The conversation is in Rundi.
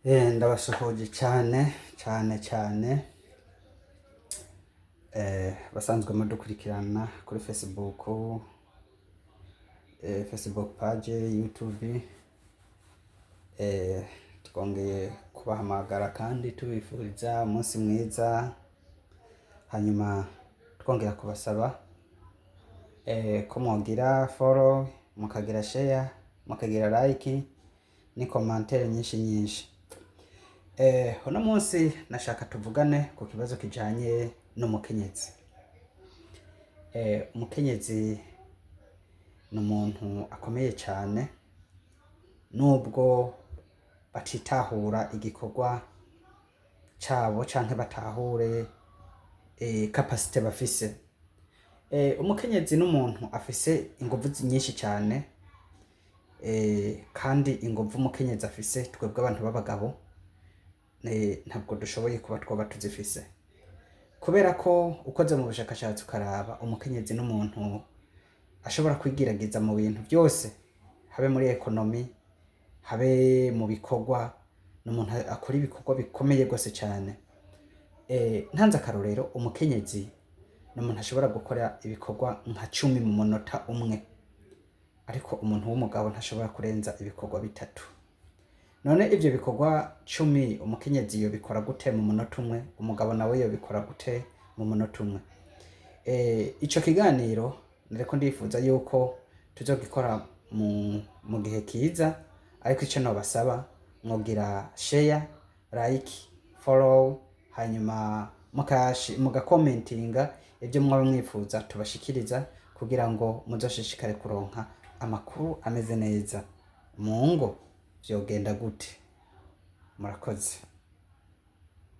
Ndabasuhuje cyane basanzwe mudukurikirana kuri Facebook page, YouTube. Twongeye kubahamagara kandi tubifuriza umunsi mwiza, hanyuma twongera kubasaba ko mwogira follow, mukagira share, mukagira like ni commentaire nyinshi. Uno munsi nashaka tuvugane ku kibazo kijanye n'umukenyezi. Umukenyezi ni umuntu akomeye cyane, nubwo batitahura igikorwa cabo canke batahure capacity bafise. Umukenyezi n'umuntu afise inguvu nyinshi cyane, kandi inguvu umukenyezi afise twebwe abantu b'abagabo ntabwo dushoboye kuba twoba tuzifise, kubera ko ukoze mu bushakashatsi ukaraba umukenyezi n'umuntu ashobora kwigiragiza mu bintu byose, habe muri ekonomi, habe mu bikorwa, n'umuntu akora ibikorwa bikomeye gose cyane. Ntanze akarorero, umukenyezi n'umuntu ashobora gukora ibikorwa nka 10 mu munota umwe, ariko umuntu w'umugabo ntashobora kurenza ibikorwa 3. None ivyo bikorwa 10 umukenyezi yo bikora gute mu munota umwe, umugabo nawe yo bikora gute mu munota umwe? Ico kiganiro nariko ndifuza yuko tuzogikora mu gihe kiza, ariko ico nobasaba mwogira share, like, follow, hanyuma mugakomentinga ibyo mwaba mwifuza tubashikiriza, kugira ngo muzoshishikare kuronka amakuru ameze neza. Mungo vyogenda gute? Murakoze.